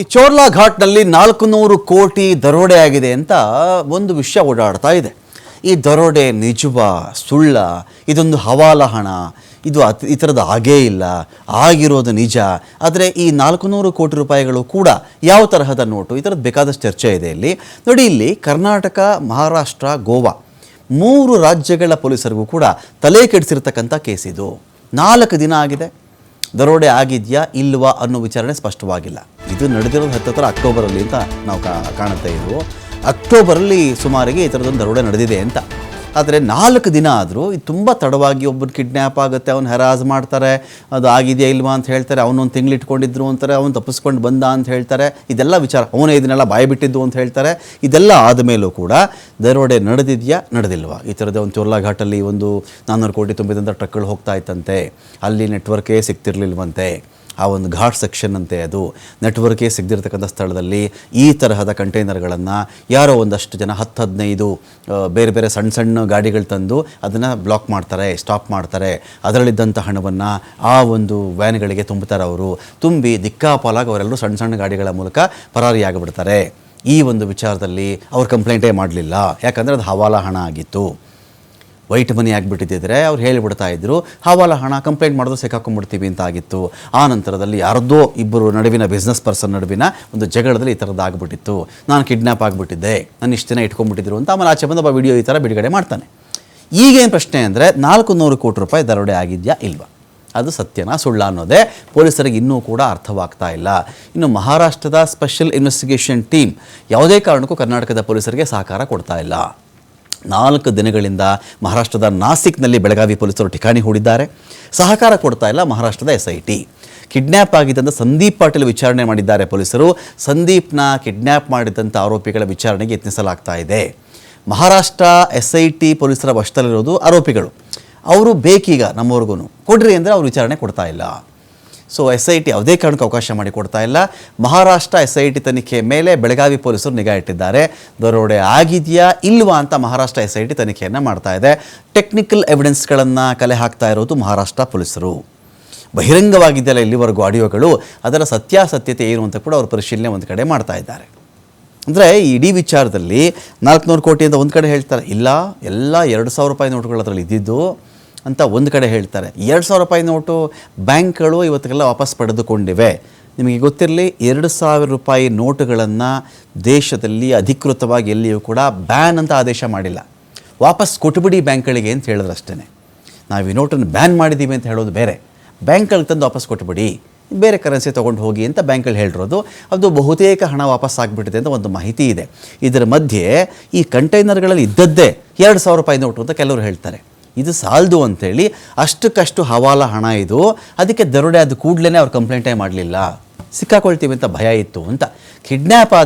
ಈ ಚೋರ್ಲಾ ಘಾಟ್ನಲ್ಲಿ 400 ಕೋಟಿ ದರೋಡೆ ಆಗಿದೆ ಅಂತ ಒಂದು ವಿಷಯ ಓಡಾಡ್ತಾ ಇದೆ. ಈ ದರೋಡೆ ನಿಜವಾ ಸುಳ್ಳ, ಇದೊಂದು ಹವಾಲ ಹಣ, ಇದು ಈ ಥರದ್ದು ಆಗೇ ಇಲ್ಲ, ಆಗಿರೋದು ನಿಜ. ಆದರೆ ಈ 400 ಕೋಟಿ ರೂಪಾಯಿಗಳು ಕೂಡ ಯಾವ ತರಹದ ನೋಟು, ಈ ಥರದ್ದು ಬೇಕಾದಷ್ಟು ಚರ್ಚೆ ಇದೆ ಇಲ್ಲಿ. ನೋಡಿ, ಇಲ್ಲಿ ಕರ್ನಾಟಕ, ಮಹಾರಾಷ್ಟ್ರ, ಗೋವಾ 3 ರಾಜ್ಯಗಳ ಪೊಲೀಸರಿಗೂ ಕೂಡ ತಲೆ ಕೆಡಿಸಿರ್ತಕ್ಕಂಥ ಕೇಸ್ ಇದು. 4 ದಿನ ಆಗಿದೆ. ದರೋಡೆ ಆಗಿದೆಯಾ ಇಲ್ವಾ ಅನ್ನೋ ವಿಚಾರಣೆ ಸ್ಪಷ್ಟವಾಗಿಲ್ಲ. ಇದು ನಡೆದಿರೋದು ಹತ್ತಿರ ಅಕ್ಟೋಬರಲ್ಲಿ ಅಂತ ನಾವು ಕಾಣುತ್ತಾ ಇದ್ವು. ಅಕ್ಟೋಬರಲ್ಲಿ ಸುಮಾರಿಗೆ ಈ ಥರದೊಂದು ದರೋಡೆ ನಡೆದಿದೆ ಅಂತ. ಆದರೆ 4 ದಿನ ಆದರೂ ಇದು ತುಂಬ ತಡವಾಗಿ ಒಬ್ಬರು ಕಿಡ್ನ್ಯಾಪ್ ಆಗುತ್ತೆ, ಅವ್ನು ಹರಾಜ್ ಮಾಡ್ತಾರೆ, ಅದು ಆಗಿದೆಯಾ ಇಲ್ವಾ ಅಂತ ಹೇಳ್ತಾರೆ, ಅವನೊಂದು ತಿಂಗಳು ಇಟ್ಕೊಂಡಿದ್ರು ಅಂತಾರೆ, ಅವನು ತಪ್ಪಿಸ್ಕೊಂಡು ಬಂದ ಅಂತ ಹೇಳ್ತಾರೆ. ಇದೆಲ್ಲ ವಿಚಾರ, ಅವನೇ ಇದನ್ನೆಲ್ಲ ಬಾಯಿ ಬಿಟ್ಟಿದ್ದು ಅಂತ ಹೇಳ್ತಾರೆ. ಇದೆಲ್ಲ ಆದಮೇಲೂ ಕೂಡ ದರೋಡೆ ನಡೆದಿದೆಯಾ ನಡೆದಿಲ್ವಾ? ಈ ಥರದ ಒಂದು ಚೋರ್ಲಾ ಘಾಟಲ್ಲಿ ಒಂದು 400 ಕೋಟಿ ತುಂಬಿದಂಥ ಟ್ರಕ್ಗಳು ಹೋಗ್ತಾ ಇತ್ತಂತೆ, ಅಲ್ಲಿ ನೆಟ್ವರ್ಕೇ ಸಿಗ್ತಿರ್ಲಿಲ್ವಂತೆ. ಆ ಒಂದು ಘಾಟ್ ಸೆಕ್ಷನ್ ಅಂತೆ, ಅದು ನೆಟ್ವರ್ಕೇ ಸಿಗದಿರ್ತಕ್ಕಂಥ ಸ್ಥಳದಲ್ಲಿ ಈ ತರಹದ ಕಂಟೈನರ್ಗಳನ್ನು ಯಾರೋ ಒಂದಷ್ಟು ಜನ 10-15 ಬೇರೆ ಬೇರೆ ಸಣ್ಣ ಗಾಡಿಗಳು ತಂದು ಅದನ್ನು ಬ್ಲಾಕ್ ಮಾಡ್ತಾರೆ, ಸ್ಟಾಪ್ ಮಾಡ್ತಾರೆ. ಅದರಲ್ಲಿದ್ದಂಥ ಹಣವನ್ನು ಆ ಒಂದು ವ್ಯಾನ್ಗಳಿಗೆ ತುಂಬುತ್ತಾರೆ. ಅವರು ತುಂಬಿ ದಿಕ್ಕಾಪಾಲಾಗಿ ಅವರೆಲ್ಲರೂ ಸಣ್ಣ ಗಾಡಿಗಳ ಮೂಲಕ ಪರಾರಿಯಾಗಿಬಿಡ್ತಾರೆ. ಈ ಒಂದು ವಿಚಾರದಲ್ಲಿ ಅವ್ರು ಕಂಪ್ಲೇಂಟೇ ಮಾಡಲಿಲ್ಲ, ಯಾಕಂದರೆ ಅದು ಹವಾಲ ಹಣ ಆಗಿತ್ತು. ವೈಟ್ ಮನಿ ಆಗಿಬಿಟ್ಟಿದ್ದರೆ ಅವ್ರು ಹೇಳಿಬಿಡ್ತಾ ಇದ್ರು, ಹವಾಲ ಹಣ, ಕಂಪ್ಲೇಂಟ್ ಮಾಡಿದ್ರು ಸಿಕ್ಕಾಕೊಂಡ್ಬಿಡ್ತೀವಿ ಅಂತ ಆಗಿತ್ತು. ಆ ನಂತರದಲ್ಲಿ ಯಾರದ್ದೋ ಇಬ್ಬರು ನಡುವಿನ ಬಿಸ್ನೆಸ್ ಪರ್ಸನ್ ನಡುವಿನ ಒಂದು ಜಗಳದಲ್ಲಿ ಈ ಥರದ್ದು ಆಗಿಬಿಟ್ಟಿತ್ತು. ನಾನು ಕಿಡ್ನ್ಯಾಪ್ ಆಗಿಬಿಟ್ಟಿದ್ದೆ, ನಾನು ಇಷ್ಟು ದಿನ ಇಟ್ಕೊಂಡ್ಬಿಟ್ಟಿದ್ರು ಅಂತ. ಆಮೇಲೆ ಆಚೆ ಬಂದು ವಿಡಿಯೋ ಈ ಥರ ಬಿಡುಗಡೆ ಮಾಡ್ತಾನೆ. ಈಗೇನು ಪ್ರಶ್ನೆ ಅಂದರೆ 400 ಕೋಟಿ ರೂಪಾಯಿ ದರೋಡೆ ಆಗಿದೆಯಾ ಇಲ್ವಾ, ಅದು ಸತ್ಯನಾ ಸುಳ್ಳ ಅನ್ನೋದೇ ಪೊಲೀಸರಿಗೆ ಇನ್ನೂ ಕೂಡ ಅರ್ಥವಾಗ್ತಾ ಇಲ್ಲ. ಇನ್ನು ಮಹಾರಾಷ್ಟ್ರದ ಸ್ಪೆಷಲ್ ಇನ್ವೆಸ್ಟಿಗೇಷನ್ ಟೀಮ್ ಯಾವುದೇ ಕಾರಣಕ್ಕೂ ಕರ್ನಾಟಕದ ಪೊಲೀಸರಿಗೆ ಸಹಕಾರ ಕೊಡ್ತಾ ಇಲ್ಲ. 4 ದಿನಗಳಿಂದ ಮಹಾರಾಷ್ಟ್ರದ ನಾಸಿಕ್ನಲ್ಲಿ ಬೆಳಗಾವಿ ಪೊಲೀಸರು ಠಿಕಾಣಿ ಹೂಡಿದ್ದಾರೆ. ಸಹಕಾರ ಕೊಡ್ತಾ ಇಲ್ಲ ಮಹಾರಾಷ್ಟ್ರದ SIT. ಕಿಡ್ನ್ಯಾಪ್ ಆಗಿದ್ದಂಥ ಸಂದೀಪ್ ಪಾಟೀಲ್ ವಿಚಾರಣೆ ಮಾಡಿದ್ದಾರೆ ಪೊಲೀಸರು. ಸಂದೀಪ್ನ ಕಿಡ್ನ್ಯಾಪ್ ಮಾಡಿದಂಥ ಆರೋಪಿಗಳ ವಿಚಾರಣೆಗೆ ಯತ್ನಿಸಲಾಗ್ತಾ ಇದೆ. ಮಹಾರಾಷ್ಟ್ರ SIT ಪೊಲೀಸರ ವಶದಲ್ಲಿರೋದು ಆರೋಪಿಗಳು. ಅವರು ಬೇಕೀಗ ನಮ್ಮವ್ರಿಗೂ ಕೊಡ್ರಿ ಅಂದರೆ ಅವ್ರು ವಿಚಾರಣೆ ಕೊಡ್ತಾ ಇಲ್ಲ. ಸೊ SIT ಯಾವುದೇ ಕಾರಣಕ್ಕೆ ಅವಕಾಶ ಮಾಡಿಕೊಡ್ತಾ ಇಲ್ಲ. ಮಹಾರಾಷ್ಟ್ರ SIT ತನಿಖೆ ಮೇಲೆ ಬೆಳಗಾವಿ ಪೊಲೀಸರು ನಿಗಾ ಇಟ್ಟಿದ್ದಾರೆ. ದರೋಡೆ ಆಗಿದೆಯಾ ಇಲ್ವಾ ಅಂತ ಮಹಾರಾಷ್ಟ್ರ SIT ತನಿಖೆಯನ್ನು ಮಾಡ್ತಾ ಇದೆ. ಟೆಕ್ನಿಕಲ್ ಎವಿಡೆನ್ಸ್ಗಳನ್ನು ಕಲೆ ಹಾಕ್ತಾ ಇರೋದು ಮಹಾರಾಷ್ಟ್ರ ಪೊಲೀಸರು. ಬಹಿರಂಗವಾಗಿದೆಯಲ್ಲ ಇಲ್ಲಿವರೆಗೂ ಆಡಿಯೋಗಳು, ಅದರ ಸತ್ಯಾಸತ್ಯತೆ ಏನು ಅಂತ ಕೂಡ ಅವರು ಪರಿಶೀಲನೆ ಒಂದು ಕಡೆ ಮಾಡ್ತಾ ಇದ್ದಾರೆ. ಅಂದರೆ ಈ ಇಡೀ ವಿಚಾರದಲ್ಲಿ 400 ಕೋಟಿ ಅಂತ ಒಂದು ಕಡೆ ಹೇಳ್ತಾರೆ, ಇಲ್ಲ ಎಲ್ಲ 2,000 ರೂಪಾಯಿ ನೋಟುಗಳು ಅದರಲ್ಲಿ ಇದ್ದಿದ್ದು ಅಂತ ಒಂದು ಕಡೆ ಹೇಳ್ತಾರೆ. 2,000 ರೂಪಾಯಿ ನೋಟು ಬ್ಯಾಂಕ್ಗಳು ಇವತ್ತಿಗೆಲ್ಲ ವಾಪಸ್ ಪಡೆದುಕೊಂಡಿವೆ. ನಿಮಗೆ ಗೊತ್ತಿರಲಿ, 2,000 ರೂಪಾಯಿ ನೋಟುಗಳನ್ನು ದೇಶದಲ್ಲಿ ಅಧಿಕೃತವಾಗಿ ಎಲ್ಲಿಯೂ ಕೂಡ ಬ್ಯಾನ್ ಅಂತ ಆದೇಶ ಮಾಡಿಲ್ಲ. ವಾಪಸ್ ಕೊಟ್ಟುಬಿಡಿ ಬ್ಯಾಂಕ್ಗಳಿಗೆ ಅಂತ ಹೇಳಿದ್ರು ಅಷ್ಟೇ. ನಾವು ಈ ನೋಟನ್ನು ಬ್ಯಾನ್ ಮಾಡಿದ್ದೀವಿ ಅಂತ ಹೇಳೋದು ಬೇರೆ, ಬ್ಯಾಂಕ್ಗಳಿಗೆ ತಂದು ವಾಪಸ್ ಕೊಟ್ಟುಬಿಡಿ, ಬೇರೆ ಕರೆನ್ಸಿ ತೊಗೊಂಡು ಹೋಗಿ ಅಂತ ಬ್ಯಾಂಕ್ಗಳು ಹೇಳಿರೋದು. ಅದು ಬಹುತೇಕ ಹಣ ವಾಪಸ್ ಆಗಿಬಿಟ್ಟಿದೆ ಅಂತ ಒಂದು ಮಾಹಿತಿ ಇದೆ. ಇದರ ಮಧ್ಯೆ ಈ ಕಂಟೈನರ್ಗಳಲ್ಲಿ ಇದ್ದದ್ದೇ 2,000 ರೂಪಾಯಿ ನೋಟು ಅಂತ ಕೆಲವರು ಹೇಳ್ತಾರೆ. ಇದು ಸಾಲದು ಅಂಥೇಳಿ ಅಷ್ಟಕ್ಕಷ್ಟು ಹವಾಲ ಹಣ ಇದು. ಅದಕ್ಕೆ ದರೋಡೆ ಆದ ಕೂಡಲೇ ಅವ್ರು ಕಂಪ್ಲೇಂಟೇ ಮಾಡಲಿಲ್ಲ, ಸಿಕ್ಕಾಕೊಳ್ತೀವಿ ಅಂತ ಭಯ ಇತ್ತು ಅಂತ. ಕಿಡ್ನ್ಯಾಪ್